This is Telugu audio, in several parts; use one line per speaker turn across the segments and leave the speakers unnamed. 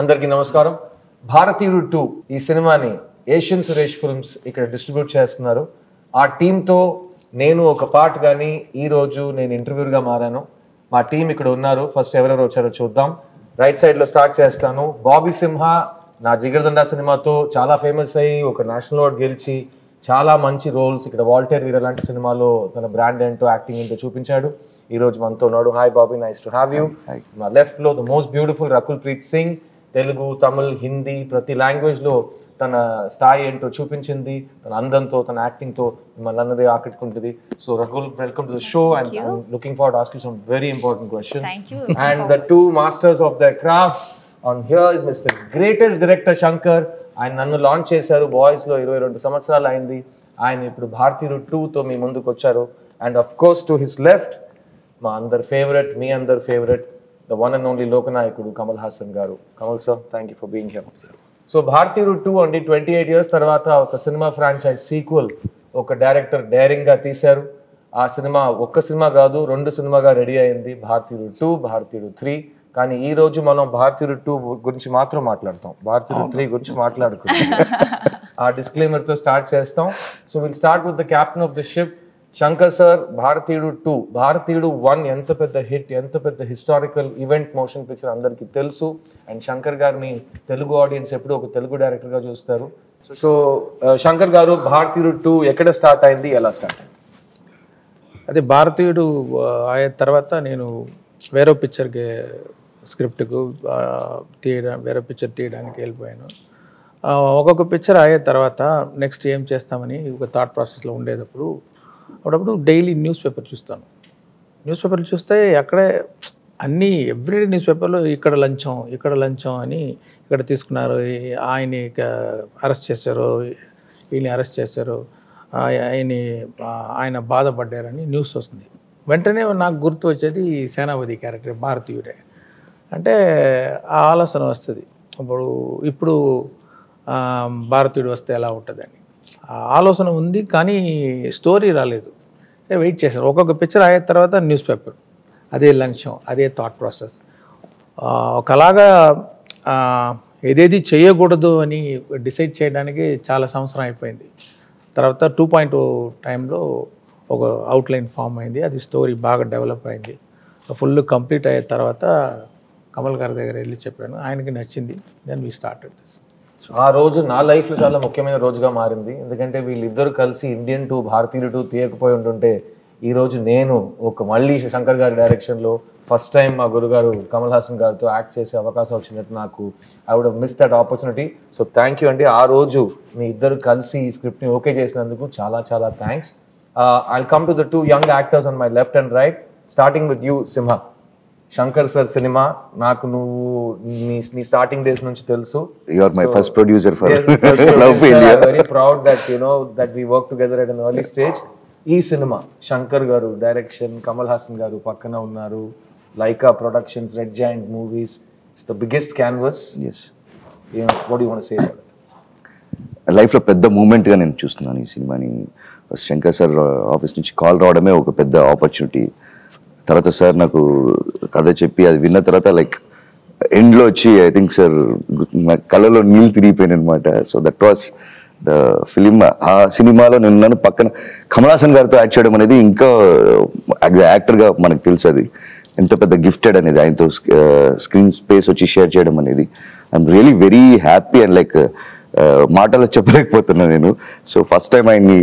అందరికీ నమస్కారం. భారతీయుడు 2 ఈ సినిమాని ఏషియన్ సురేష్ ఫిల్మ్స్ ఇక్కడ డిస్ట్రిబ్యూట్ చేస్తున్నారు. ఆ టీంతో నేను ఒక పార్ట్ కానీ ఈరోజు నేను ఇంటర్వ్యూగా మారాను. మా టీం ఇక్కడ ఉన్నారు. ఫస్ట్ ఎవరెవరు వచ్చారో చూద్దాం. రైట్ సైడ్లో స్టార్ట్ చేస్తాను. బాబీ సింహ నా జిగర్దండా సినిమాతో చాలా ఫేమస్ అయ్యి ఒక నేషనల్ అవార్డ్ గెలిచి చాలా మంచి రోల్స్ ఇక్కడ వాల్టర్ వీర లాంటి సినిమాలో తన బ్రాండ్ ఏంటో యాక్టింగ్ ఏంటో చూపించాడు. ఈ రోజు మనతో ఉన్నాడు. Hi Bobby, nice to have you. నా లెఫ్ట్ లో the most beautiful Rakul Preet Singh. Telugu, Tamil, Hindi ప్రతి లాంగ్వేజ్ లో తన స్థాయి ఏంటో చూపించింది. తన అందంతో, తన యాక్టింగ్ తో మిమ్మల్ని అన్నది ఆకట్టుకుంటుంది. So Rakul, welcome to the show and I'm looking forward to ask you some very important questions. And the two masters of the craft on here is mister greatest director Shankar. ఆయన నన్ను లాంచ్ చేశారు బాయ్స్ లో 22 సంవత్సరాలు అయింది. ఆయన ఇప్పుడు భారతీయుడు 2తో మీ ముందుకు వచ్చారు. And of course to his left మా అందరి ఫేవరెట్, మీ అందరి favourite, the one and only లోకనాయకుడు కమల్ హాసన్ గారు. Kamal sir, thank you for being here. So Bharateeyudu 2 అండి 28 years తర్వాత ఒక సినిమా ఫ్రాంచైజ్ సీక్వెల్ ఒక డైరెక్టర్ డైరింగ్ గా తీశారు. ఆ సినిమా ఒక్క సినిమా కాదు, 2 సినిమాగా రెడీ అయింది. భారతీయుడు 2, భారతీయుడు 3. కానీ ఈ రోజు మనం భారతీయుడు 2 గురించి మాత్రం మాట్లాడతాం, భారతీయుడు 3 గురించి మాట్లాడుకుంటాం. ఆ డిస్క్లైమర్ తో స్టార్ట్ చేస్తాం. So will start with the captain of the ship Shankar sir. భారతీయుడు 2, భారతీయుడు 1 ఎంత పెద్ద హిట్, ఎంత పెద్ద హిస్టారికల్ ఈవెంట్ మోషన్ పిక్చర్ అందరికీ తెలుసు. అండ్ శంకర్ గారిని తెలుగు ఆడియన్స్ ఎప్పుడు ఒక తెలుగు డైరెక్టర్ గా చూస్తారు. సో శంకర్ గారు, భారతీయుడు 2 ఎక్కడ స్టార్ట్ అయింది, ఎలా స్టార్ట్ అయింది?
అదే భారతీయుడు అయిన తర్వాత నేను వేరే పిక్చర్కి స్క్రిప్ట్కు వేరే పిక్చర్ తీయడానికి వెళ్ళిపోయాను. ఒక్కొక్క పిక్చర్ అయిన తర్వాత నెక్స్ట్ ఏం చేస్తామని ఒక థాట్ ప్రాసెస్లో ఉండేటప్పుడు అప్పుడప్పుడు డైలీ న్యూస్ పేపర్ చూస్తాను. న్యూస్ పేపర్లు చూస్తే అక్కడే అన్నీ ఎవ్రీడే న్యూస్ పేపర్లో ఇక్కడ లంచం అని ఇక్కడ తీసుకున్నారు, ఆయన్ని అరెస్ట్ చేశారు, ఈయన్ని అరెస్ట్ చేశారు, ఆయన బాధపడ్డారని న్యూస్ వస్తుంది. వెంటనే నాకు గుర్తు వచ్చేది సేనాపతి క్యారెక్టర్ భారతీయుడే. అంటే ఆ ఆలోచన వస్తుంది, ఇప్పుడు భారతీయుడు వస్తే ఎలా ఉంటుందని ఆలోచన ఉంది. కానీ స్టోరీ రాలేదు. వెయిట్ చేశాను. ఒక్కొక్క పిక్చర్ అయిన తర్వాత న్యూస్ పేపర్, అదే లంచం, అదే థాట్ ప్రాసెస్. ఒకలాగా ఏదేది చేయకూడదు అని డిసైడ్ చేయడానికి చాలా సంవత్సరం అయిపోయింది. తర్వాత 2.0 టైంలో ఒక అవుట్లైన్ ఫామ్ అయింది. అది స్టోరీ బాగా డెవలప్ అయింది. ఫుల్ కంప్లీట్ అయిన తర్వాత కమల్ గారి దగ్గర వెళ్ళి చెప్పాను, ఆయనకి నచ్చింది. Then we started this.
ఆ రోజు నా లైఫ్లో చాలా ముఖ్యమైన రోజుగా మారింది. ఎందుకంటే వీళ్ళిద్దరు కలిసి ఇండియన్ 2, భారతీయుడు 2 తీయకపోయి ఉంటుంటే ఈరోజు నేను మళ్ళీ శంకర్ గారి డైరెక్షన్లో ఫస్ట్ టైం మా గురుగారు కమల్ హాసన్ గారితో యాక్ట్ చేసే అవకాశం వచ్చినట్టు నాకు I would miss that opportunity. So thank you అండి. ఆ రోజు మీ ఇద్దరు కలిసి ఈ స్క్రిప్ట్ని ఓకే చేసినందుకు చాలా చాలా thanks. I'll come to the 2 young actors on my left and right, starting with you, Simha. Shankar sir cinema నాకు నువ్వు నీ స్టార్టింగ్ డేస్ నుంచి తెలుసు.
You are my first producer for
Love India. I'm very proud that that we work together at an early stage. ఈ సినిమా శంకర్ గారు డైరెక్షన్, కమల్ హాసన్ గారు పక్కన ఉన్నారు, Lyca productions, Red Giant Movies. It's the biggest canvas.
yes
what do you want to say about it?
లైఫ్లో పెద్ద మూమెంట్గా నేను చూస్తున్నాను ఈ సినిమాని. శంకర్ సార్ ఆఫీస్ నుంచి కాల్ రావడమే ఒక పెద్ద ఆపర్చునిటీ. తర్వాత సార్ నాకు కథ చెప్పి అది విన్న తర్వాత లైక్ ఎండ్లో వచ్చి ఐ థింక్ సార్ నా కళ్ళలో నీళ్ళు తిరిగిపోయాను అనమాట. So that was the film. ఆ సినిమాలో నేను పక్కన కమల్ హాసన్ గారితో యాక్ట్ చేయడం అనేది ఇంకా యాక్టర్గా మనకు తెలుసు అది ఎంత పెద్ద గిఫ్టెడ్ అనేది. ఆయనతో స్క్రీన్ స్పేస్ వచ్చి షేర్ చేయడం అనేది I'm really very happy and like మాటలో చెప్పలేకపోతున్నాను నేను. సో ఫస్ట్ టైం ఆయన్ని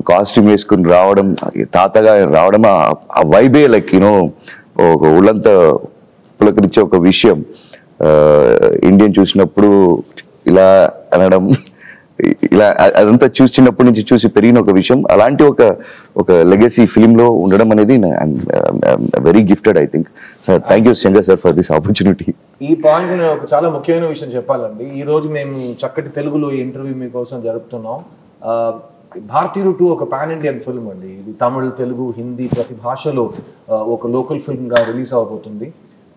కాస్ట్యూమ్ వేసుకుని రావడం, తాతగా రావడం, ఆ వైబే లైక్ ఒక ఒళ్ళంతా పులకరించే ఒక విషయం. ఇండియన్ చూసినప్పుడు ఇలా అనడం, ఇలా అదంతా చిన్నప్పటి నుంచి చూసి పెరిగిన ఒక విషయం. అలాంటి ఒక లెగసీ ఫిలింలో ఉండడం అనేది very gifted I think. Sir thank you Shankar sir for this opportunity.
ఈ పాయింట్ నేను ఒక చాలా ముఖ్యమైన విషయం చెప్పాలండి. ఈ రోజు మేము చక్కటి తెలుగులో ఇంటర్వ్యూ మీకోసం జరుపుతున్నాం. భారతీయుడు 2 ఒక పాన్ ఇండియన్ ఫిల్మ్ అండి. ఇది తమిళ్, తెలుగు, హిందీ ప్రతి భాషలో ఒక లోకల్ ఫిల్మ్గా రిలీజ్ అవబోతుంది.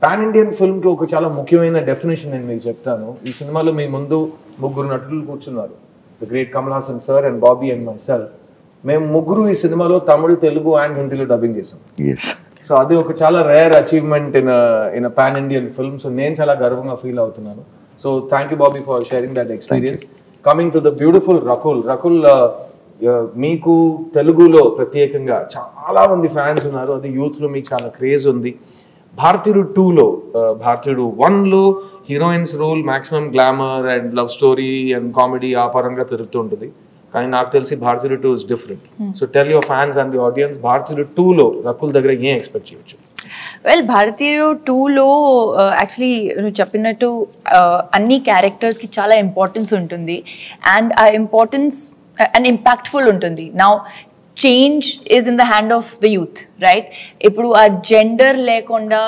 పాన్ ఇండియన్ ఫిల్మ్కి ఒక చాలా ముఖ్యమైన డెఫినేషన్ నేను మీకు చెప్తాను. ఈ సినిమాలో మీ ముందు 3 నటులు కూర్చున్నారు, the great Kamal Haasan sir and Bobby and my self. మేము 3 ఈ సినిమాలో తమిళ్, తెలుగు అండ్ హిందీలో డబ్బింగ్ చేసాం. సో అది ఒక చాలా rare achievement in pan Indian film. So నేను చాలా గర్వంగా ఫీల్ అవుతున్నాను. So thank you Bobby for sharing that experience. Coming to the beautiful Rakul, మీకు తెలుగులో ప్రత్యేకంగా చాలా మంది ఫ్యాన్స్ ఉన్నారు, అది యూత్ లో మీకు చాలా క్రేజ్ ఉంది. భారతీయుడు 2లో భారతీయుడు 1లో heroines role maximum glamour and love story and comedy ఆ పరంగా తిరుగుతుంటుంది. కానీ నాకు తెలిసి Bharateeyudu 2 is different. So tell your fans and the audience, Bharateeyudu 2లో రకుల్ దగ్గర ఏం ఎక్స్పెక్ట్ చేయొచ్చు?
వెల్, భారతీయుడు 2లో యాక్చువల్లీ నువ్వు చెప్పినట్టు అన్ని క్యారెక్టర్స్కి చాలా ఇంపార్టెన్స్ ఉంటుంది అండ్ ఆ ఇంపార్టెన్స్ అండ్ ఇంపాక్ట్ఫుల్ ఉంటుంది. Now change is in the hand of the youth, right? ఇప్పుడు ఆ జెండర్ లేకుండా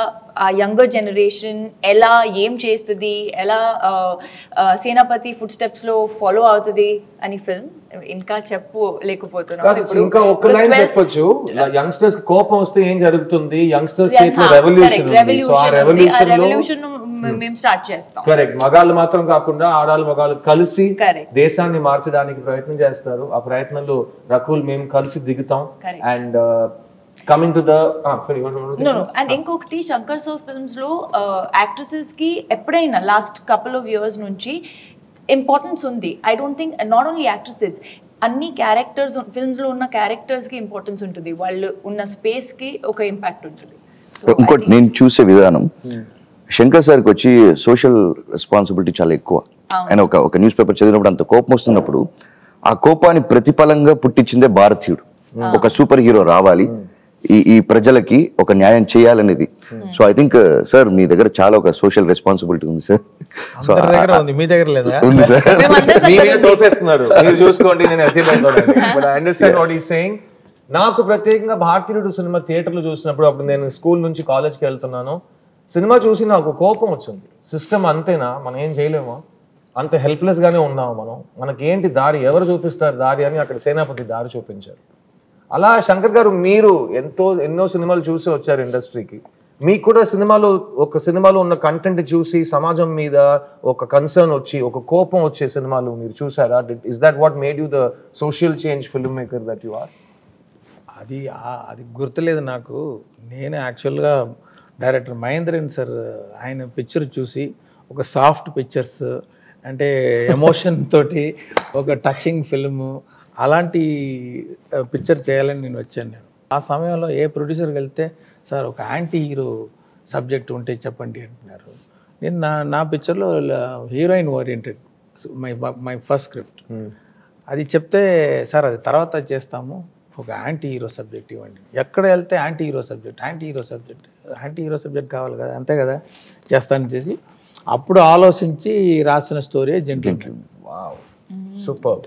ఆ యంగర్ జనరేషన్ ఎలా ఏం చేస్తుంది, ఎలా సేనాపతి ఫుడ్ స్టెప్స్ లో ఫాలో అవుతుంది అని ఫిల్మ్ ఇంకా చెప్పలేకపోతున్నాను.
ఇంకా ఒక్క లైన్ చెప్పొచ్చు, యంగ్స్టర్స్ కోపం వస్తే ఏం జరుగుతుంది, యంగ్స్టర్స్ చేసే రెవల్యూషన్
మేము స్టార్ట్ చేస్తాం.
కరెక్ట్. మగాళ్ళు మాత్రం కాకుండా ఆడాళ్ళు మగాళ్ళు కలిసి దేశాన్ని మార్చడానికి ప్రయత్నం చేస్తారు. ఆ ప్రయత్నంలో రకుల్ మేము కలిసి దిగుతాం. And coming to the
and ఇంకొకటి శంకర్ సర్ ఫిల్మ్స్ లో యాక్ట్రెసెస్ కి ఎప్పుడైనా లాస్ట్ కపుల్ ఆఫ్ ఇయర్స్ నుంచి ఇంపార్టెన్స్ ఉంది. I don't think not only actresses, అన్ని క్యారెక్టర్స్ ఫిల్మ్స్ లో ఉన్న క్యారెక్టర్స్ కి ఇంపార్టెన్స్ ఉంటుంది, వాళ్ళు ఉన్న స్పేస్ కి ఒక ఇంపాక్ట్ ఉంటుంది.
ఇంకోటి నేను చూసే విధానం, శంకర్ సార్కి వచ్చి సోషల్ రెస్పాన్సిబిలిటీ చాలా ఎక్కువ. ఆయన ఒక న్యూస్ పేపర్ చదివినప్పుడు అంత కోపం వస్తున్నప్పుడు ఆ కోపాన్ని ప్రతిఫలంగా పుట్టించిందే భారతీయుడు. ఒక సూపర్ హీరో రావాలి, ఈ ప్రజలకి ఒక న్యాయం చేయాలనేది. సో ఐ థింక్ సార్ మీ దగ్గర చాలా ఒక సోషల్ రెస్పాన్సిబిలిటీ ఉంది సార్. సో
మీ దగ్గర లేదా?
ఉంది సార్.
మీరు చూసుకోండి. నేను అండర్స్టాండ్ వాట్ ఈస్ సేయింగ్. నాకు ప్రత్యేకంగా భారతీయుడు సినిమా థియేటర్లో చూసినప్పుడు, అప్పుడు నేను స్కూల్ నుంచి కాలేజ్కి వెళ్తున్నాను, సినిమా చూసి నాకు కోపం వచ్చింది. సిస్టమ్ అంతేనా, మనం ఏం చేయలేమా, అంత హెల్ప్లెస్ గానే ఉన్నాము మనం, మనకేంటి దారి, ఎవరు చూపిస్తారు దారి అని అక్కడ సేనాపతి దారి చూపించారు. అలా శంకర్ గారు మీరు ఎన్నో సినిమాలు చూసి వచ్చారు ఇండస్ట్రీకి. మీకు కూడా సినిమాలో ఉన్న కంటెంట్ చూసి సమాజం మీద ఒక కన్సర్న్ వచ్చి ఒక కోపం వచ్చే సినిమాలు మీరు చూసారా? Is that what made you the social change filmmaker that you are?
అది గుర్తులేదు నాకు. నేను యాక్చువల్గా డైరెక్టర్ మహేంద్రన్ సార్ ఆయన పిక్చర్ చూసి ఒక సాఫ్ట్ పిక్చర్స్ అంటే ఎమోషన్ తోటి ఒక టచింగ్ ఫిల్మ్ అలాంటి పిక్చర్ చేయాలని నేను వచ్చాను. ఆ సమయంలో ఏ ప్రొడ్యూసర్కి వెళ్తే సార్ ఒక యాంటీ హీరో సబ్జెక్ట్ ఉంటే చెప్పండి అంటున్నారు. నేను నా పిక్చర్లో heroine oriented my first script. అది చెప్తే సార్ అది తర్వాత చేస్తాము, ఒక యాంటీ హీరో సబ్జెక్ట్ ఇవ్వండి. ఎక్కడ వెళ్తే యాంటీ హీరో సబ్జెక్ట్ కావాలి కదా, అంతే కదా చేస్తానని చేసి అప్పుడు ఆలోచించి రాసిన story Gentleman.
Wow, super.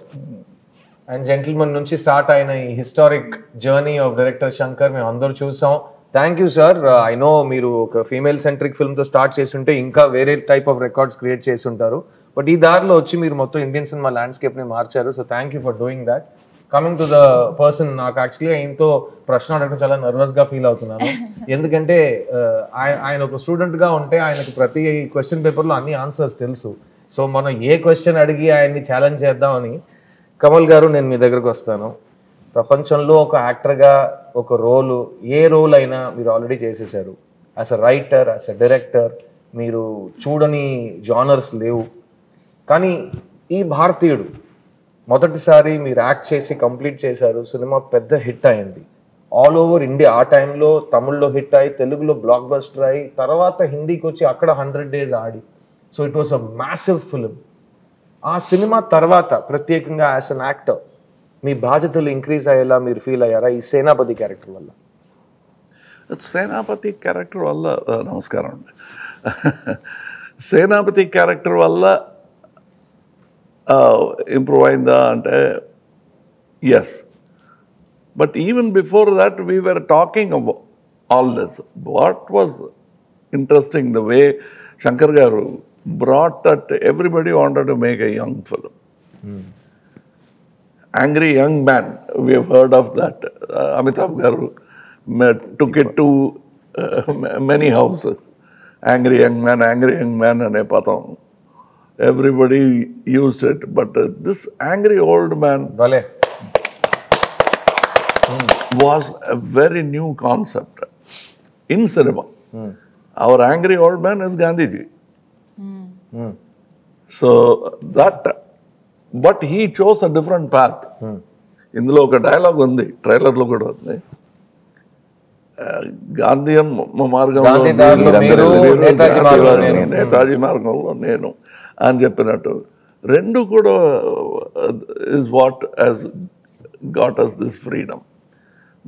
And Gentleman నుంచి స్టార్ట్ అయిన ఈ historic journey of director Shankar మేము అందరూ చూసాం. Thank you sir. I know మీరు ఒక ఫీమేల్ సెంట్రిక్ ఫిల్మ్తో స్టార్ట్ చేస్తుంటే ఇంకా వేరే టైప్ ఆఫ్ రికార్డ్స్ క్రియేట్ చేసి ఉంటారు, బట్ ఈ దారిలో వచ్చి మీరు మొత్తం ఇండియన్ సినిమా ల్యాండ్స్కేప్ని మార్చారు. So thank you for doing that. Coming to the person, నాకు యాక్చువల్లీ ఆయనతో ప్రశ్న అడగడం చాలా నర్వస్గా ఫీల్ అవుతున్నాను. ఎందుకంటే ఆయన ఒక స్టూడెంట్గా ఉంటే ఆయనకు ప్రతి క్వశ్చన్ పేపర్లో అన్ని ఆన్సర్స్ తెలుసు. సో మనం ఏ క్వశ్చన్ అడిగి ఆయన్ని ఛాలెంజ్ చేద్దామని, కమల్ గారు నేను మీ దగ్గరకు వస్తాను. ప్రపంచంలో ఒక యాక్టర్గా ఒక ఏ రోల్ అయినా మీరు ఆల్రెడీ చేసేసారు. As a writer, as a director మీరు చూడని జానర్స్ లేవు. కానీ ఈ భారతీయుడు మొదటిసారి మీరు యాక్ట్ చేసి కంప్లీట్ చేశారు, సినిమా పెద్ద హిట్ అయింది ఆల్ ఓవర్ ఇండియా. ఆ టైంలో తమిళ్లో హిట్ అయ్యి, తెలుగులో బ్లాక్ బస్టర్ అయ్యి, తర్వాత హిందీకి వచ్చి అక్కడ 100 days Audi. So it was a massive film. ఆ సినిమా తర్వాత ప్రత్యేకంగా యాజ్ అన్ యాక్టర్ మీ బాధ్యతలు ఇంక్రీజ్ అయ్యేలా మీరు ఫీల్ అయ్యారా ఈ సేనాపతి క్యారెక్టర్ వల్ల?
సేనాపతి క్యారెక్టర్ వల్ల నమస్కారం అండి. సేనాపతి క్యారెక్టర్ వల్ల ఇంప్రూవ్ అయిందా అంటే yes, but even before that we were talking about all this. What was interesting the way Shankar garu brought that everybody wanted to make a young film. Angry Young Man, we have heard of that. Amitabh garu took it to many houses. Angry Young Man ane patham. Everybody used it, but this angry old man was a very new concept in cinema. Our angry old man is Gandhiji. So that but he chose a different path. ఇందులో ఒక డైలాగ్ ఉంది, ట్రైలర్లో కూడా ఉంది. గాంధీయన్ మార్గంలో
గాంధీదారులు మీరు, నేతాజీ మార్గంలో నేను.
నేతాజీ మార్గంలో నేను అని చెప్పినట్టు రెండు కూడా is what has got us this freedom.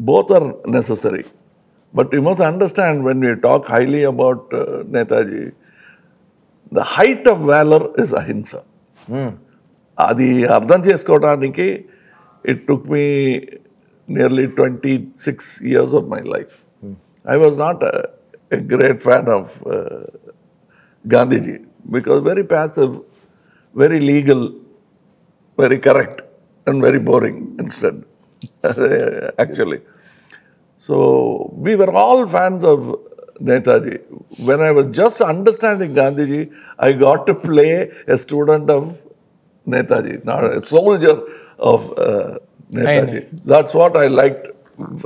Both are necessary. But you must understand, when we talk highly about Netaji, the height of valor is ahimsa. అది అర్థం చేసుకోవడానికి it took me nearly 26 years of my life. I was not a great fan of Gandhiji, because very passive, very legal, very correct, and very boring instead, actually. So we were all fans of Netaji. When I was just understanding Gandhiji, I got to play a student of Netaji, not a soldier of Netaji. That's what I liked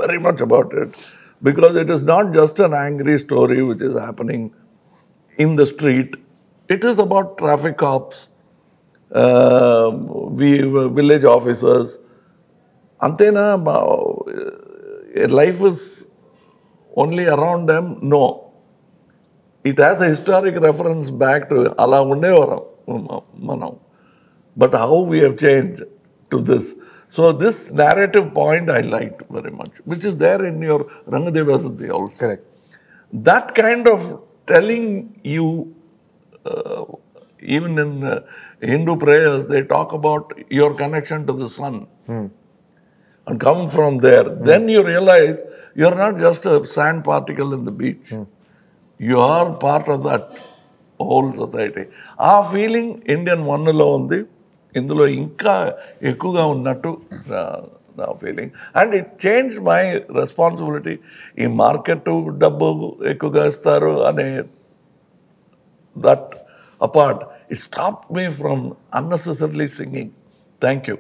very much about it, because it is not just an angry story which is happening in the street. It is about traffic cops, village officers. Antena, life is only around them? No. It has a historic reference back to Ala Undevaram Manam. But how we have changed to this. So this narrative point I liked very much, which is there in your Rangadevasati also.
Correct.
That kind of telling you, even in Hindu prayers, they talk about your connection to the sun. And come from there. Then you realize you're not just a sand particle in the beach. You are part of that whole society. ఆ ఫీలింగ్ ఇండియన్ వన్లో ఉంది, ఇందులో ఇంకా ఎక్కువగా ఉన్నట్టు నా feeling. And it change my responsibility. ఈ మార్కెట్ డబ్బు ఎక్కువగా ఇస్తారు అనే that apart, it stop me from unnecessarily singing. Thank you.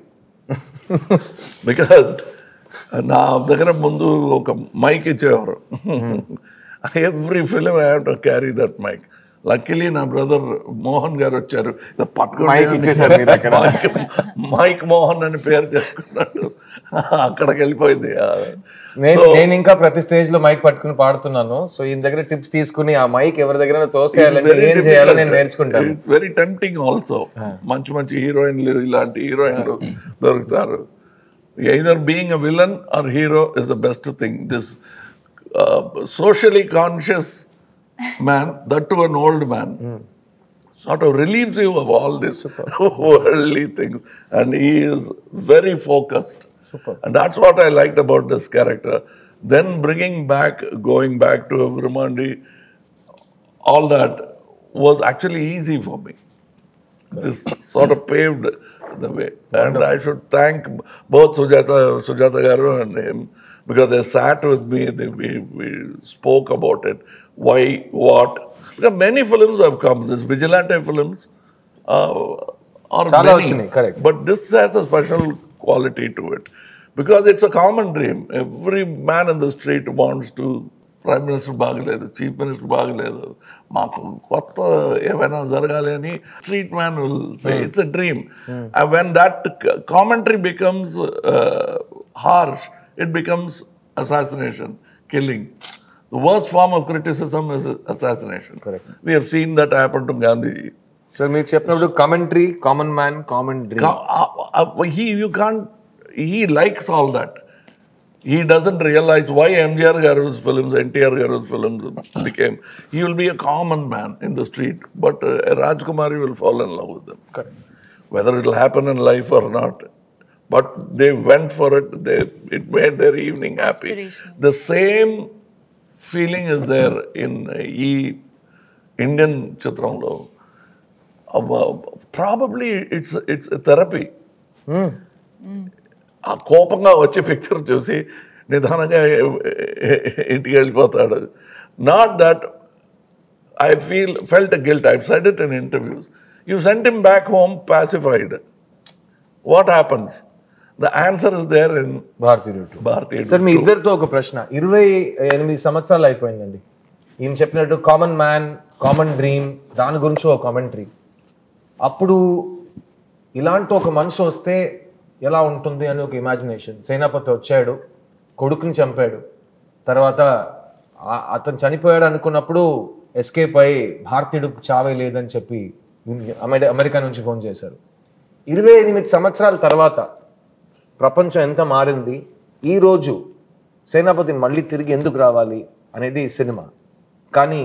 Because నా దగ్గర ముందు ఒక మైక్ ఇచ్చేవారు. Every film I have to carry that mic. Luckily నా బ్రదర్ మోహన్ గారు వచ్చారు, మైక్ మోహన్ అని పేరు చేసుకున్నాడు, అక్కడికి వెళ్ళిపోయింది.
నేను ఇంకా ప్రతి స్టేజ్ లో మైక్ పట్టుకుని పాడుతున్నాను. సో ఈయన దగ్గర టిప్స్ తీసుకుని ఆ మైక్ ఎవరి దగ్గర తోసేయాలంటే ఏం చేయాలో నేను నేర్చుకుంటాను.
It's very tempting also. మంచి మంచి హీరోయిన్లు, ఇలాంటి హీరోయిన్లు దొరుకుతారు. Either being a villain or hero is the best thing. This socially conscious man, that to an old man, sort of relieves you of all this worldly things, and he is very focused. And that's what I liked about this character. Then going back to Viramandi, all that was actually easy for me. This sort of paved the way. And I should thank both Sujata Garu and him, because they sat with me, we spoke about it, why, what. Because many films have come, these vigilante films are many,
correct.
but this has a special quality to it, because it's a common dream. Every man in the street wants to, Prime Minister బాగలేదు, Chief Minister బాగలేదు, మాకు కొత్త ఏమైనా జరగాలి అని street man will say, it's a dream. And when that commentary becomes harsh, it becomes assassination, killing. The worst form of criticism is assassination.
Correct.
We have seen that happen to Gandhi.
So మీరు చెప్పినప్పుడు commentary, common man, common dream,
he likes all that. He doesn't realize why MGR Garu's films, NTR Garu's films became. He will be a common man in the street, but Rajkumari will fall in love with them.
Correct.
Whether it will happen in life or not. But they went for it. It made their evening happy. The same feeling is there in Indian Chitramlo. Probably it's a therapy. ఆ కోపంగా వచ్చే పిక్చర్ చూసి నిదానంగా ఇంటికి వెళ్ళిపోతాడు. Not that I felt guilt. I said it in interviews. You sent him back home pacified. What happens? The answer is there in Bharateeyudu.
Sir, మీ ఇద్దరితో ఒక ప్రశ్న. 28 సంవత్సరాలు అయిపోయిందండి. ఈయన చెప్పినట్టు కామన్ మ్యాన్, కామన్ డ్రీమ్, దాని గురించి ఒక కామెంటరీ. అప్పుడు ఇలాంటి ఒక మనిషి వస్తే ఎలా ఉంటుంది అని ఒక ఇమాజినేషన్. సేనాపతి వచ్చాడు, కొడుకుని చంపాడు, తర్వాత అతను చనిపోయాడు అనుకున్నప్పుడు ఎస్కేప్ అయ్యి భారతీయుడికి చావే లేదని చెప్పి అమెరికా నుంచి ఫోన్ చేశారు. 28 సంవత్సరాల తర్వాత ప్రపంచం ఎంత మారింది, ఈరోజు సేనాపతి మళ్ళీ తిరిగి ఎందుకు రావాలి అనేది సినిమా. కానీ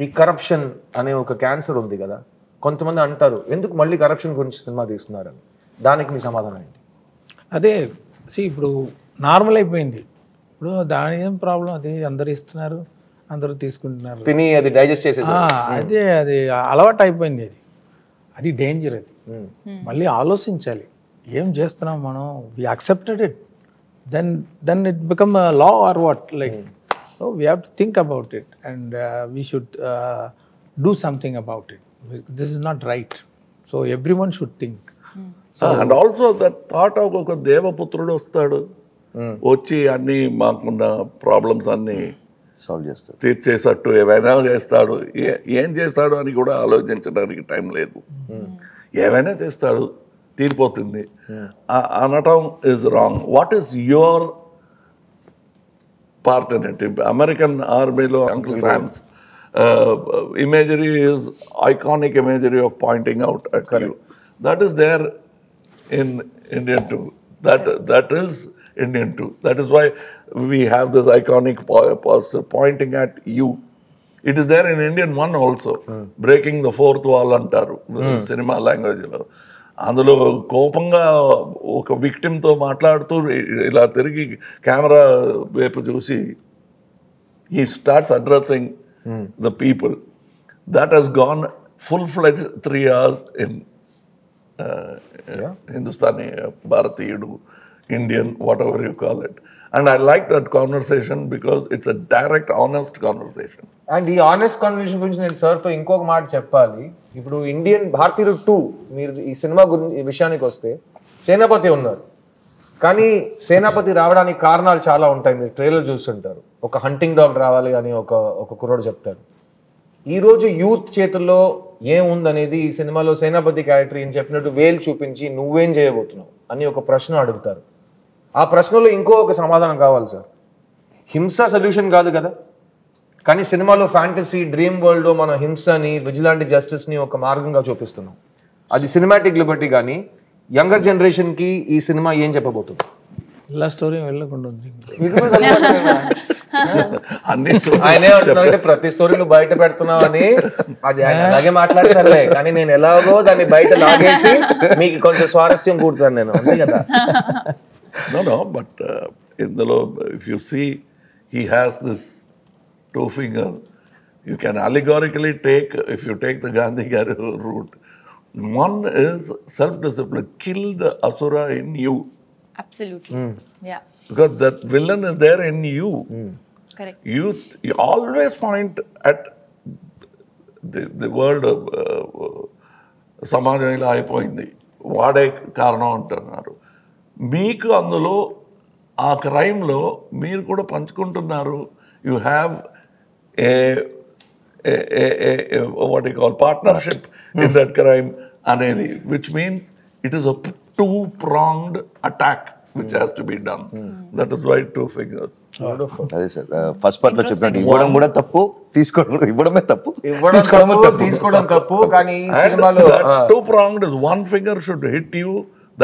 ఈ కరప్షన్ అనే ఒక క్యాన్సర్ ఉంది కదా, కొంతమంది అంటారు ఎందుకు మళ్ళీ కరప్షన్ గురించి సినిమా తీస్తున్నారని. దానికి మీ సమాధానం ఏంటి?
అదే ఇప్పుడు నార్మల్ అయిపోయింది. ఇప్పుడు దాని ఏం ప్రాబ్లం, అది అందరు ఇస్తున్నారు, అందరూ తీసుకుంటున్నారు,
తిని అది డైజెస్ట్ చేసేసారు.
అదే అది అలవాటు అయిపోయింది. అది డేంజర్. అది మళ్ళీ ఆలోచించాలి, ఏం చేస్తున్నాం మనం. We accepted it, then it become a law or what, like so we have to think about it and we should do something about it. This is not right, so every one should think.
And also that thought of ఒక దేవపుత్రుడు వస్తాడు, వచ్చి అన్ని మాకున్న ప్రాబ్లమ్స్ అన్ని
సాల్వ్ చేస్తారు,
తీర్చేసట్టు ఏమైనా చేస్తాడు. ఏం చేస్తాడు అని కూడా ఆలోచించడానికి టైం లేదు. ఏమైనా చేస్తాడు, తీరిపోతుంది అనటం is wrong. What is your part in it? American ఆర్మీలో uncle శామ్స్ imagery is iconic imagery of pointing out at you. That is there in Indian too. That is Indian too. That is why we have this iconic poster pointing at you. It is there in Indian one also. Breaking the fourth wall antaru cinema language lo. అందులో కోపంగా ఒక విక్టిమ్తో మాట్లాడుతూ ఇలా తిరిగి కెమెరా వైపు చూసి he starts addressing the people. That has gone full-fledged 3 hours in Hindustani, Bharatiyudu, Indian, whatever you call it. And I like that conversation because it's a direct, honest conversation.
And ఈ ఆనెస్ట్ కన్వర్సేషన్ గురించి నేను సార్తో ఇంకొక మాట చెప్పాలి. ఇప్పుడు ఇండియన్ భారతీయుడు 2 మీరు ఈ సినిమా గురించి విషయానికి వస్తే సేనాపతి ఉన్నారు, కానీ సేనాపతి రావడానికి కారణాలు చాలా ఉంటాయి. మీరు ట్రైలర్ చూస్తుంటారు, ఒక హంటింగ్ డాగ్ రావాలి అని ఒక కుర్రోడు చెప్తారు. ఈరోజు యూత్ చేతుల్లో ఏముందనేది ఈ సినిమాలో సేనాపతి క్యారెక్టర్ ఏం చెప్పినట్టు వేలు చూపించి నువ్వేం చేయబోతున్నావు అని ఒక ప్రశ్న అడుగుతారు. ఆ ప్రశ్నలో ఇంకో ఒక సమాధానం కావాలి సార్. హింస సొల్యూషన్ కాదు కదా, కానీ సినిమాలో ఫ్యాంటసీ డ్రీమ్ వరల్డ్లో మన హింసని, విజిలాంటి జస్టిస్ని ఒక మార్గంగా చూపిస్తున్నాం. అది సినిమాటిక్ లిబర్టీ. కానీ యంగర్ జనరేషన్కి ఈ సినిమా ఏం చెప్పబోతుంది?
ఇలా స్టోరీ వెళ్ళకుండా ఉంది.
ఆయనే అంటున్నారంటే ప్రతి స్టోరీ నువ్వు బయట పెడుతున్నావు అని. అది ఆయన అలాగే మాట్లాడతారులే, కానీ నేను ఎలాగో దాన్ని బయట లాగేసి మీకు కొంచెం స్వారస్యం కూడుతాను నేను, అంతే కదా.
No, but ఇందులో if you see, he has this 2 finger. You can allegorically take, if you take the Gandhi route, one is self-discipline. Kill the asura in you.
Absolutely. Yeah.
Because that villain is there in you.
Correct.
You always point at the world of సమాజం ఇలా అయిపోయింది, వాడే కారణం అంటున్నారు. మీకు అందులో ఆ క్రైమ్లో మీరు కూడా పంచుకుంటున్నారు. You have what you call partnership in that crime అనేది, which means it is a 2-pronged attack which has to be done. That is why 2 fingers.
అదే సార్ ఫస్ట్ పార్ట్ లో చెప్పినట్టు ఇవ్వడం కూడా తప్పు, తీసుకోవడం ఇవ్వడమే తప్పు,
తీసుకోవడం తప్పు. కానీ సినిమాలో
2-pronged is 1 finger should hit you.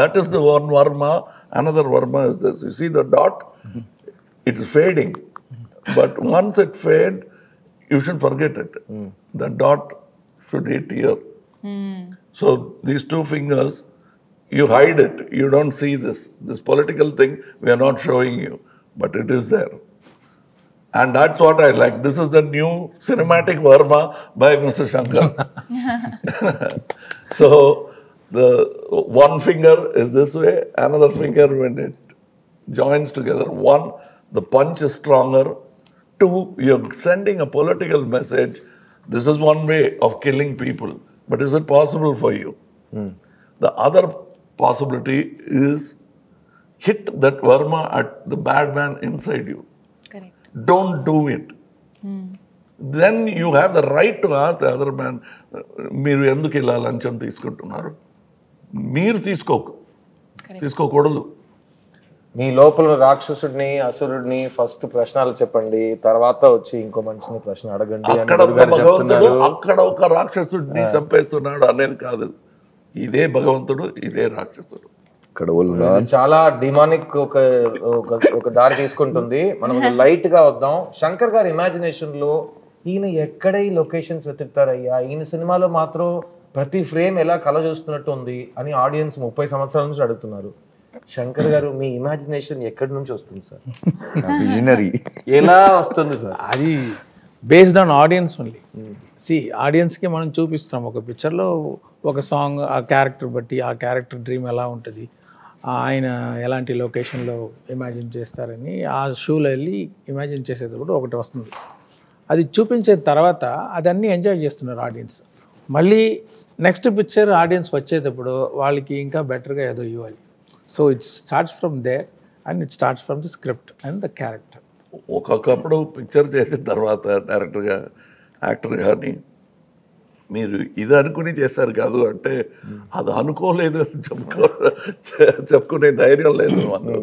That is the one varma. Another varma is this. You see the dot? It is fading. But once it fades, you should forget it. The dot should hit here. So these 2 fingers, you hide it. You don't see this. This political thing, we are not showing you. But it is there. And that's what I like. This is the new cinematic Varma by Mr. Shankar. So the 1 finger is this way, another finger when it joins together. 1, the punch is stronger. 2, you're sending a political message. This is one way of killing people. But is it possible for you? The other possibility is hit that Varma at the bad man inside you.
Correct.
Don't do it. then you have the right to ask the other man, మీరు ఎందుకు ఇలా లంచం తీసుకుంటున్నారు? మీరు తీసుకోకూడదు.
మీ లోపల రాక్షసుడిని అసురుడిని ఫస్ట్ ప్రశ్నలు చెప్పండి, తర్వాత వచ్చి ఇంకో మనిషిని ప్రశ్న అడగండి అని
అక్కడ ఒక భగవంతుడు అక్కడ ఒక రాక్షసుడిని చంపేస్తున్నాడు అనేది కాదు. ఇదే భగవంతుడు, ఇదే రాక్షసుడు.
చాలా డిమానిక్ ఒక దారి తీసుకుంటుంది. మనం లైట్ గా వద్దాం. శంకర్ గారి ఇమాజినేషన్ లో ఈయన ఎక్కడ ఈ లొకేషన్స్ వెతుకుతారయ్యా, ఈయన సినిమాలో మాత్రం ప్రతి ఫ్రేమ్ ఎలా కళ చూస్తున్నట్టు ఉంది అని ఆడియన్స్ 30 సంవత్సరాల నుంచి అడుగుతున్నారు. శంకర్ గారు మీ ఇమాజినేషన్ ఎక్కడి నుంచి వస్తుంది సార్?
విజనరీ
ఎలా వస్తుంది సార్?
అది బేస్డ్ ఆన్ ఆడియన్స్ ఓన్లీ. ఆడియన్స్కి మనం చూపిస్తాం ఒక పిక్చర్లో ఒక సాంగ్, ఆ క్యారెక్టర్ బట్టి ఆ క్యారెక్టర్ డ్రీమ్ ఎలా ఉంటుంది, ఆయన ఎలాంటి లొకేషన్లో ఇమాజిన్ చేస్తారని ఆ షూలో వెళ్ళి ఇమాజిన్ చేసేటప్పుడు ఒకటి వస్తుంది. అది చూపించిన తర్వాత అదన్నీ ఎంజాయ్ చేస్తున్నారు ఆడియన్స్. మళ్ళీ నెక్స్ట్ పిక్చర్ ఆడియన్స్ వచ్చేటప్పుడు వాళ్ళకి ఇంకా బెటర్గా ఏదో ఇవ్వాలి. So it starts from there and it starts from the script and the character.
ఒక్కొక్కప్పుడు పిక్చర్ చేసిన తర్వాత డైరెక్టర్గా యాక్టర్ కానీ మీరు ఇది అనుకుని చేస్తారు కాదు అంటే అది అనుకోలేదు అని చెప్పుకునే ధైర్యం లేదు మాకు.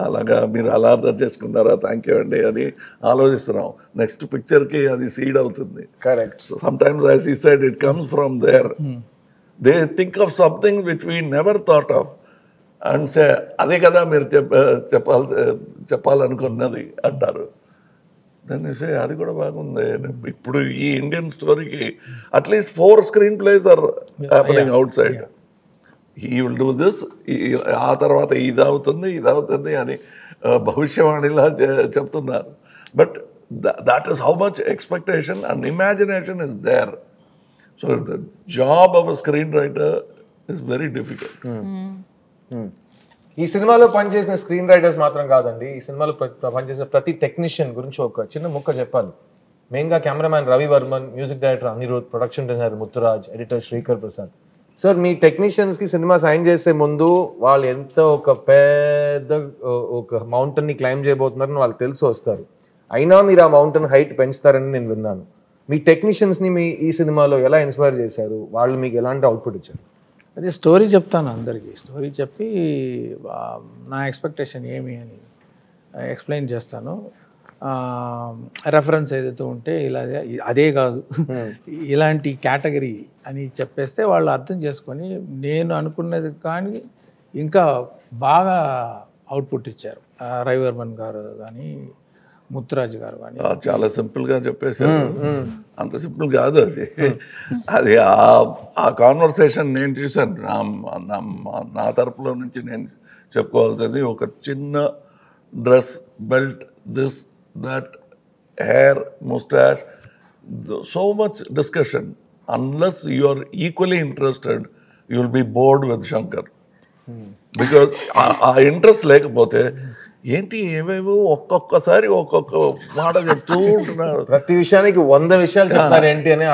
అలాగా మీరు అలా అర్థం చేసుకున్నారా, థ్యాంక్ యూ అండి అని ఆలోచిస్తున్నాం. నెక్స్ట్ పిక్చర్కి అది సీడ్ అవుతుంది.
Correct.
Sometimes as he said it comes from there. They think of something which we never thought of and say అదే కదా మీరు చెప్పాలనుకున్నది అంటారు. దాన్ని సే అది కూడా బాగుంది. ఇప్పుడు ఈ ఇండియన్ స్టోరీకి at least 4 screen places are happening outside. He will do this, ఆ తర్వాత ఇది అవుతుంది అని భవిష్యవాణిలా చెప్తున్నారు. But that is how much expectation and imagination is there. So the job of a screenwriter is very difficult.
ఈ సినిమాలో పనిచేసిన స్క్రీన్ రైటర్స్ మాత్రం కాదండి, ఈ సినిమాలో పనిచేసిన ప్రతి టెక్నీషియన్ గురించి ఒక చిన్న ముక్క చెప్పాలి. మెయిన్గా cameraman Ravi Varman, music director Anirudh, production designer Muthuraj, editor Sreekar Prasad. Sir మీ టెక్నీషియన్స్కి సినిమా సైన్ చేసే ముందు వాళ్ళు ఎంత ఒక పెద్ద ఒక మౌంటైన్ని క్లైమ్ చేయబోతున్నారని వాళ్ళకి తెలిసి వస్తారు. అయినా మీరు ఆ మౌంటైన్ హైట్ పెంచుతారని నేను విన్నాను. మీ టెక్నీషియన్స్ని మీ ఈ సినిమాలో ఎలా ఇన్స్పైర్ చేశారు? వాళ్ళు మీకు ఎలాంటి అవుట్పుట్ ఇచ్చారు?
అదే స్టోరీ చెప్తాను అందరికీ. స్టోరీ చెప్పి నా ఎక్స్పెక్టేషన్ ఏమి అని ఎక్స్ప్లెయిన్ చేస్తాను. రెఫరెన్స్ ఏదైతే ఉంటే ఇలా అదే కాదు ఇలాంటి కేటగిరీ అని చెప్పేస్తే వాళ్ళు అర్థం చేసుకొని నేను అనుకున్నది కానీ ఇంకా బాగా అవుట్పుట్ ఇచ్చారు. రవివర్మన్ గారు కానీ ముత్తురాజ్ గారు కానీ.
చాలా సింపుల్గా చెప్పేశారు. అంత సింపుల్ కాదు అది. అది ఆ కాన్వర్సేషన్ నేను చూశాను. నా తరపులో నుంచి నేను చెప్పుకోవాల్సింది ఒక చిన్న dress, belt, this that, hair, moustache, so much discussion. Unless you are equally interested you will be bored with Shankar. Because ఆ ఇంట్రెస్ట్ లేకపోతే ఏంటి ఏవేవో ఒక్కొక్కసారి ఒక్కొక్క మాట చెప్తూ ఉంటున్నారు,
ప్రతి విషయానికి 100 విషయాలు చెప్తారు ఏంటి అని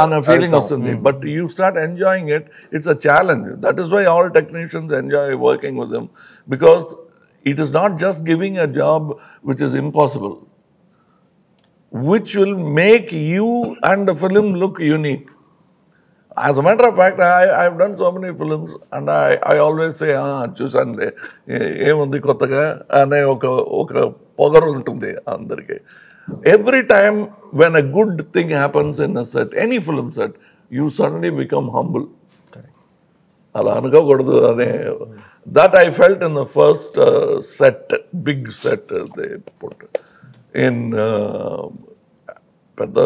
అన్న ఫీలింగ్ వస్తుంది. But you start enjoying it. It's a challenge. That is why all technicians enjoy working with them, because it is not just giving a job which is impossible, which will make you and the film look unique. As a matter of fact, I've done so many films and I always say, చూసానులే ఏముంది కొత్తగా అనే ఒక పొగరు ఉంటుంది అందరికీ. Every time when a good thing happens in a set, any film set, you suddenly become humble. అలా అనుకోకూడదు అనే that I felt in the first set, big set they put. In పెద్ద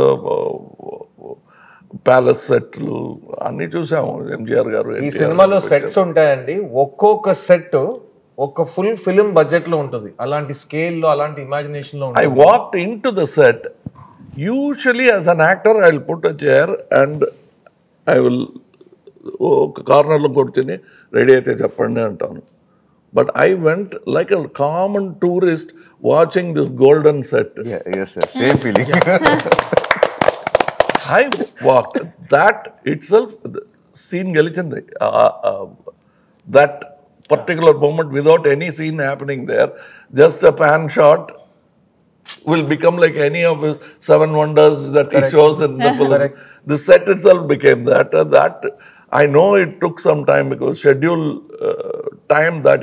ప్యాలెస్ సెట్లు అన్ని చూసాము ఎంజిఆర్ గారు.
ఈ సినిమాలో సెట్స్ ఉంటాయండి, ఒక్కొక్క సెట్ ఒక ఫుల్ ఫిల్మ్ బడ్జెట్ లో ఉంటుంది. అలాంటి స్కేల్ లో అలాంటి ఇమాజినేషన్ లో
I walked into the set. Usually as an actor I will put a chair and I will ఒక కార్నర్లో కూర్చొని రెడీ అయితే చెప్పండి అంటాను. But I went like a common tourist watching this golden set.
Yes, same feeling.
I walked. That itself, the scene gelichindi. That particular moment without any scene happening there, just a pan shot will become like any of his 7 wonders that he shows in the film. The set itself became that. That I know it took some time because schedule time that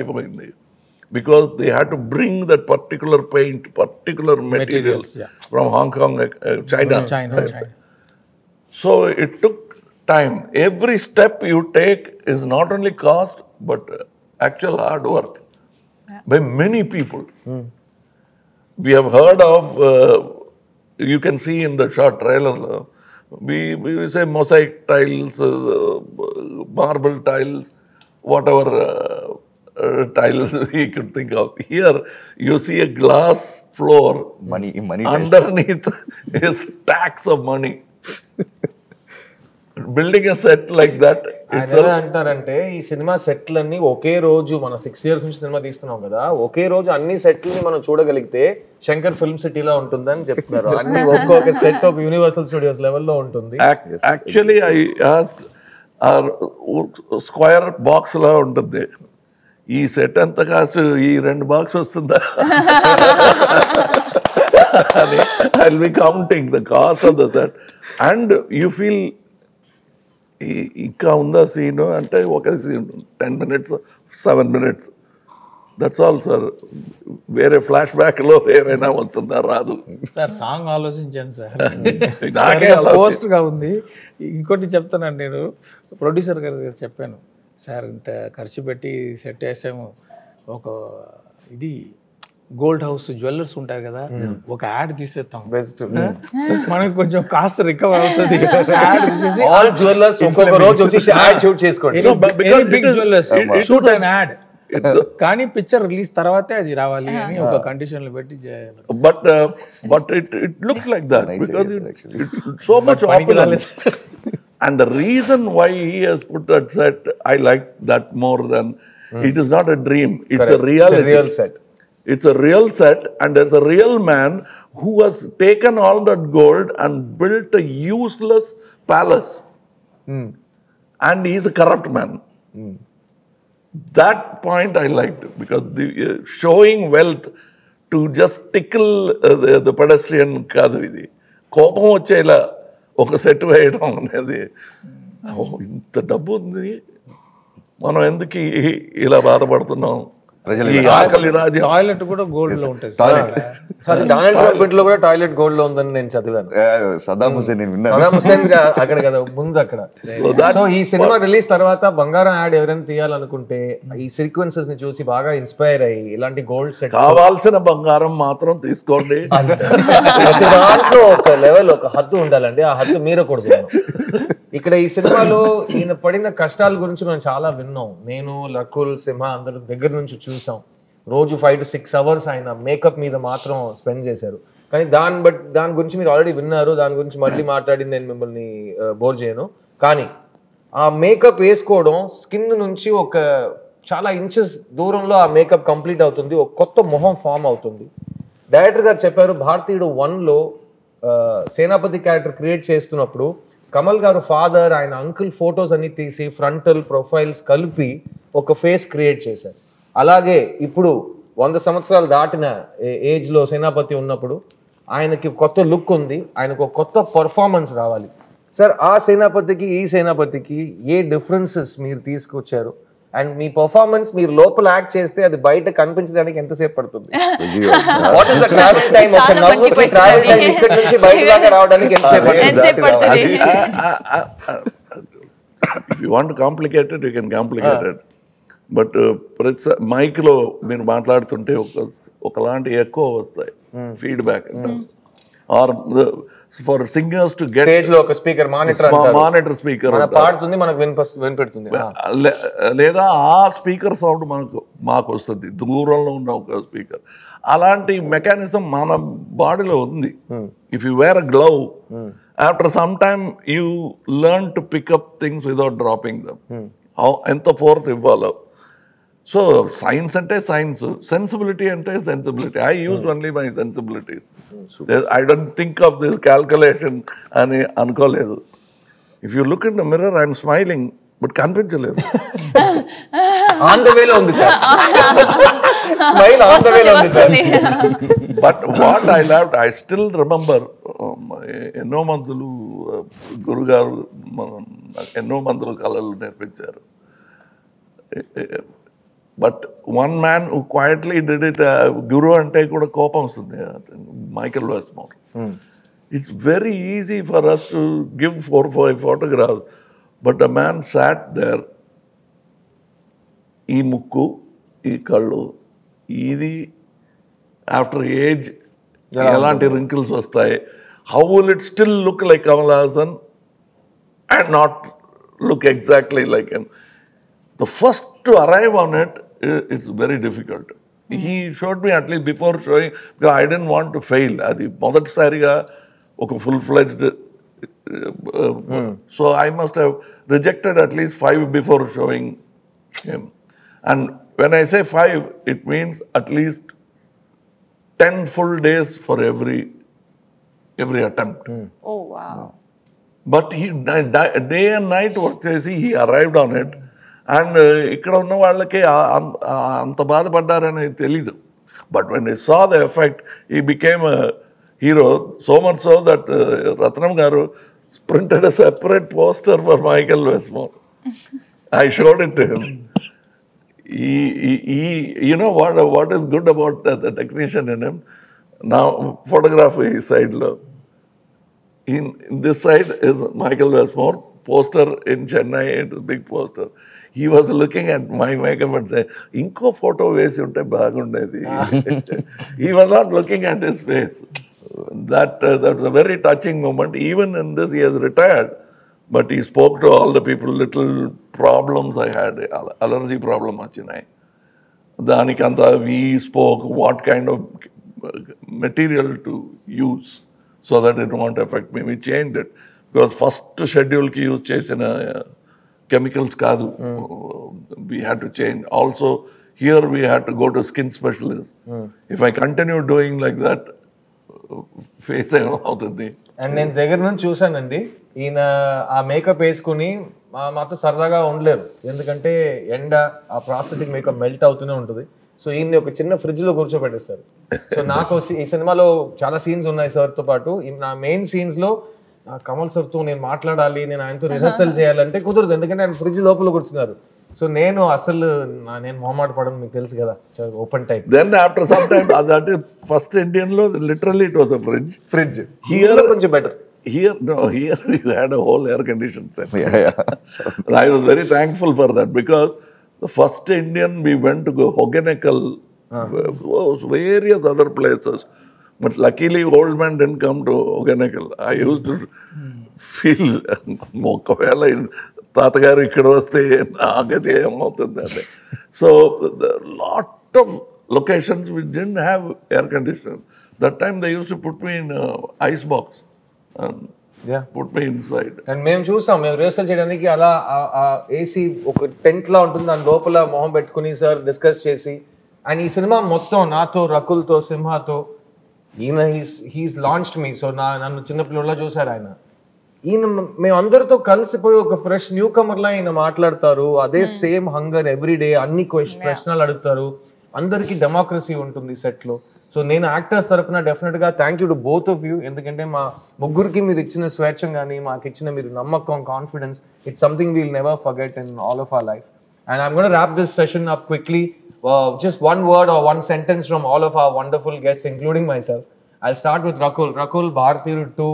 because they had to bring that particular paint, particular materials from Hong Kong, China. So it took time. Every step you take is not only cost but actual hard work by many people. We have heard of, you can see in the short trailer, we say mosaic tiles, marble tiles, whatever tiles we could think of. Here you see a glass floor.
Money
Underneath is stacks of money. Building a set like that.
ఆయన ఎలా అంటారంటే ఈ సినిమా సెట్లన్నీ ఒకే రోజు మనం 6 years నుంచి సినిమా తీస్తున్నాం కదా, ఒకే రోజు అన్ని సెట్లని మనం చూడగలిగితే శంకర్ ఫిల్మ్ సిటీలో ఉంటుందని చెప్తున్నారు. అన్ని ఒక్కొక్క సెట్ ఒక యూనివర్సల్ స్టూడియోస్ లెవెల్లో ఉంటుంది.
Actually I asked square box లా ఉంటుంది. ఈ సెట్ ఎంత కాస్ట్, ఈ 2 బాక్స్ వస్తుందా అని I will be counting the cost of the set. And you feel ఇంకా ఉందా సీను అంటే ఒక scene 10 minutes 7 minutes, that's all sir. వేరే ఫ్లాష్ బ్యాక్లో ఏమైనా వస్తుందా? రాదు
సార్. సాంగ్ ఆలోచించండి సార్.
నాకే
పోస్ట్గా ఉంది. ఇంకోటి చెప్తానండి, నేను ప్రొడ్యూసర్ గారు చెప్పాను, సార్ ఇంత ఖర్చు పెట్టి సెట్ వేసాము, ఒక ఇది గోల్డ్ హౌస్ జ్యువెలర్స్ ఉంటారు కదా, ఒక యాడ్ తీసేస్తాం,
బెస్ట్
మనకి కొంచెం కాస్ట్ రికవర్ అవుతుంది. యాడ్ తీసేసి
ఆల్ జ్యువెలర్స్ ఒక్కొక్క రోజు వచ్చి యాడ్ షూట్ చేసుకోండి.
Big jewellers shoot and ad, కానీ పిక్చర్ రిలీజ్ తర్వాతే అది రావాలి అని ఒక కండిషన్ లో పెట్టి.
But it looked like that because it so much opulence. And the reason why he has put that set, I like that more than it is not a dream. It's a reality.
It's a real set.
It's a real set, and there's a real man who has taken all that gold and built a useless palace. And he's a corrupt man. That point I liked because the showing wealth to just tickle the pedestrian కాదు ఇది. కోపం వచ్చేలా ఒక సెట్ వేయడం అనేది, ఇంత డబ్బు ఉంది, మనం ఎందుకు ఇలా బాధపడుతున్నాం, ఈ ఆకలి రాజ్యం.
టాయిలెట్ కూడా గోల్డ్ లో ఉంటుంది.
డొనాల్డ్ ట్రంప్ ఇంట్లో కూడా టాయిలెట్ గోల్డ్ లో ఉందని నేను చదివాను.
సదాం హుసేన్
సదాం హుసేన్ అక్కడ కదా ముందు అక్కడ. సో ఈ సినిమా రిలీజ్ తర్వాత బంగారం యాడ్ ఎవరైనా తీయాలనుకుంటే ఈ సీక్వెన్సెస్ ని చూసి బాగా ఇన్స్పైర్ అయ్యి ఇలాంటి గోల్డ్ సెట్
కావాల్సిన బంగారం మాత్రం తీసుకోండి.
దాంట్లో ఒక లెవెల్, ఒక హద్దు ఉండాలండి, ఆ హద్దు మీరకూడదు. ఇక్కడ ఈ సినిమాలో ఈయన పడిన కష్టాల గురించి మనం చాలా విన్నాం. నేను, లకుల్, సింహ అందరూ దగ్గర నుంచి చూసాం. రోజు 5 to 6 hours ఆయన మేకప్ మీద మాత్రం స్పెండ్ చేశారు. కానీ దాని గురించి మీరు ఆల్రెడీ విన్నారు, దాని గురించి మళ్ళీ మాట్లాడి నేను మిమ్మల్ని బోర్ చేయను. కానీ ఆ మేకప్ వేసుకోవడం స్కిన్ నుంచి ఒక చాలా ఇంచెస్ దూరంలో ఆ మేకప్ కంప్లీట్ అవుతుంది, ఒక కొత్త మొహం ఫామ్ అవుతుంది. డైరెక్టర్ గారు చెప్పారు, భారతీయుడు 1లో సేనాపతి క్యారెక్టర్ క్రియేట్ చేస్తున్నప్పుడు కమల్ గారు ఫాదర్, ఆయన అంకుల్ ఫొటోస్ అన్ని తీసి ఫ్రంటల్ ప్రొఫైల్స్ కలిపి ఒక ఫేస్ క్రియేట్ చేశారు. అలాగే ఇప్పుడు 100 సంవత్సరాలు దాటిన ఏజ్లో సేనాపతి ఉన్నప్పుడు ఆయనకి కొత్త లుక్ ఉంది, ఆయనకు ఒక కొత్త పర్ఫార్మెన్స్ రావాలి. సార్, ఆ సేనాపతికి ఈ సేనాపతికి ఏ డిఫరెన్సెస్ మీరు తీసుకొచ్చారు? అండ్ మీ పర్ఫార్మెన్స్ మీరు లోపల యాక్ట్ చేస్తే అది బయట కనిపించడానికి ఎంతసేపు పడుతుంది? What is the travel time? ఒక నవ్వుకి ట్రావెల్ టైం ఇక్కడ నుంచి బయట దాకా రావడానికి ఎంతసేపు పడుతుంది?
If you want to complicate it, you can complicate it. But మైక్లో మీరు మాట్లాడుతుంటే ఒకలాంటి ఎక్కువ వస్తాయి feedback. Or for singers to get
stage లో ఒక స్పీకర్
మానిటర్ స్పీకర్
పాడుతుంది, మనకు వినిపెడుతుంది,
లేదా ఆ స్పీకర్ సౌండ్ మాకు వస్తుంది, దూరంలో ఉన్న ఒక స్పీకర్. అలాంటి మెకానిజం మన బాడీలో ఉంది. If you wear a glove, after some time you learn to pick up things without dropping them. ఎంత ఫోర్స్ ఇవ్వాలో. సో సైన్స్ అంటే సైన్స్, సెన్సిబిలిటీ అంటే sensibility. I use only my sensibilities. I don't think of this calculation అని అనుకోలేదు. If you look in the mirror, I'm smiling. But కనిపించలేదు.
ఆన్ ద వేలో ఉంది సార్, స్మైల్ ఆన్ ద వేలో ఉంది sir.
But what I love, I still remember, ఎన్నో మందులు గురుగారు ఎన్నో మందులు కళలు నేర్పించారు. But one man who quietly did it, గురు అంటే కూడా కోపం వస్తుంది, Michael Westmore. It's very easy for us to give 4-5 photographs, but a man sat there. ఈ ముక్కు, ఈ కళ్ళు, ఇది ఆఫ్టర్ ఏజ్ ఎలాంటి రింకిల్స్ వస్తాయి, how will it still look like Kamal Haasan and not look exactly like him. The first to arrive on it is very difficult. He showed me at least before showing, because I didn't want to fail. Adi modatisariga oka full-fledged, so I must have rejected at least 5 before showing him. And when I say 5, it means at least 10 full days for every attempt.
Oh, wow.
But he day and night work చేసి he arrived on it. And ఇక్కడ ఉన్న వాళ్ళకి అంత బాధపడ్డారని తెలీదు. But when he saw the effect, he became a hero. So much so that Ratnam garu printed a separate poster for Michael Westmore. I showed it to him. He you know what is good about the technician in him? Now photography side lo. In this side is Michael Westmore, poster in Chennai, it's a big poster. He was looking at my makeup and saying, "Inko photo vesi unte bagundedi." He was not looking at his face. That was a very touching moment. Even in this, he has retired, but he spoke to all the people. Little problems I had, allergy problem achinai. Danikanta, we spoke what kind of material to use so that it won't affect me. We changed it because first schedule ki use chesina chemicals kaadu. We had to change. Also here we had to go to skin specialist. If I continue doing like that, face అవుతుంది.
అండ్ నేను దగ్గర నుంచి చూసానండి, ఈయన ఆ మేకప్ వేసుకుని మాతో సరదాగా ఉండలేరు, ఎందుకంటే ఎండ ఆ ప్రాస్థెటిక్ మేకప్ మెల్ట్ అవుతూనే ఉంటుంది. సో ఈయన్ని ఒక చిన్న ఫ్రిడ్జ్ లో కూర్చోబెట్టేస్తారు. సో నాకు ఈ సినిమాలో చాలా సీన్స్ ఉన్నాయి సార్తో పాటు. నా మెయిన్ సీన్స్ లో కమల్ సార్తో నేను మాట్లాడాలి, నేను ఆయనతో రిహర్సల్ చేయాలంటే కుదరదు, ఎందుకంటే ఆయన ఫ్రిడ్జ్ లోపల కూర్చున్నారు. సో నేను అసలు నేను మొహమాట పడను, మీకు తెలుసు కదా, open type.
Then after some time that is first Indian లో literally it was a fridge.
Here కొంచెం better.
Here we had a whole air conditioned set. I was very thankful for that because the first Indian we went to go Hogeneckal, various other places. But luckily old man didn't come to Hogeneckal. I used to feel ఒకవేళ తాతగారు ఇక్కడ వస్తే నాకైతే ఏమవుతుందండి. So lot of locations we didn't have air conditioner. That time they used to put me in ice box and put me inside.
And మేము చూసాం, మేము రిహర్సల్ చేయడానికి అలా ఏసీ ఒక టెంట్ లా ఉంటుంది, దాని లోపల మొహం పెట్టుకుని సార్ డిస్కస్ చేసి. అండ్ ఈ సినిమా మొత్తం నాతో, రకుల్తో, సింహాతో ఈయన హీస్ లాంచ్డ్ మీ. సో నన్ను చిన్నపిల్లలా చూసారు ఆయన. ఈయన మేము అందరితో కలిసిపోయి ఒక ఫ్రెష్ న్యూ కమర్లా ఈయన మాట్లాడతారు. అదే సేమ్ హంగర్ ఎవ్రీడే, అన్ని ప్రశ్నలు అడుగుతారు. అందరికీ డెమోక్రసీ ఉంటుంది సెట్ లో. సో నేను యాక్టర్స్ తరపున డెఫినెట్ గా thank you to both of you, ఎందుకంటే మా ముగ్గురికి మీరు ఇచ్చిన స్వేచ్ఛ కానీ మాకు ఇచ్చిన మీరు నమ్మకం, confidence, it's something we'll never forget in all of our life. And I'm gonna rap this session up quickly. Just one word or one sentence from all of our wonderful guests, including myself. I'll start with Rakul. Rakul, Bharatiyaru 2,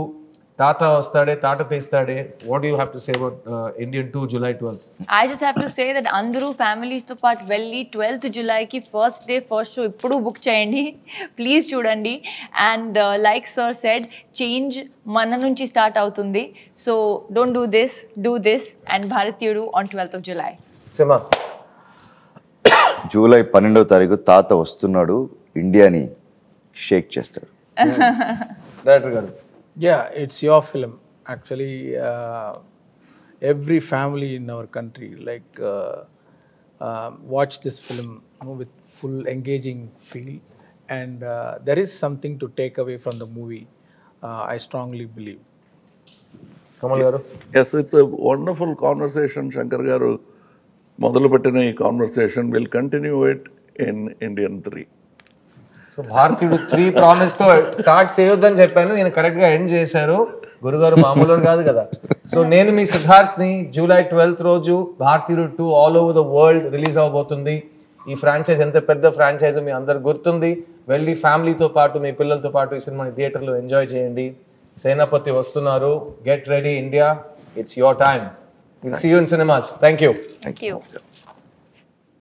Tata Ostade, Tata Teestade. What do you have to say about Indian 2, July 12th?
I just have to say that Andru families to part velli 12th July ki first day first show ippudu book cheyandi, please chudandi. And like sir said, change mana nunchi start avutundi, so don't do this and Bharatiyaru on 12th of July.
Sima.
July 12వ తారీఖు తాత వస్తున్నాడు, ఇండియాని షేక్ చేస్తాడు.
Director garu.
Yeah, it's your film. Actually, every family in our country watch this film with full engaging feel, and there is something to take away from the movie. I strongly believe.
Kamal garu.
Yes, it's a wonderful conversation. Shankar garu మొదలుపెట్టిన ఈ conversation will continue it in Indian 3.
So Bharateeyudu 3 promise తో స్టార్ట్ చేయొద్దని చెప్పాను, నేను కరెక్ట్ గా ఎండ్ చేశారు. గురుగారు మామూలు కాదు కదా. సో నేను మీ సిద్ధార్థ్ ని జూలై 12th రోజు Bharateeyudu 2 all over the world release అవబోతుంది. ఈ ఫ్రాంచైజ్ ఎంత పెద్ద ఫ్రాంచైజ్ మీ అందరు గుర్తుంది. వెళ్ళి ఫ్యామిలీతో పాటు మీ పిల్లలతో పాటు ఈ సినిమాని థియేటర్లో ఎంజాయ్ చేయండి. సేనాపతి వస్తున్నారు. Get ready India, it's your time. Will see you in cinemas. Thank you.
Thank you.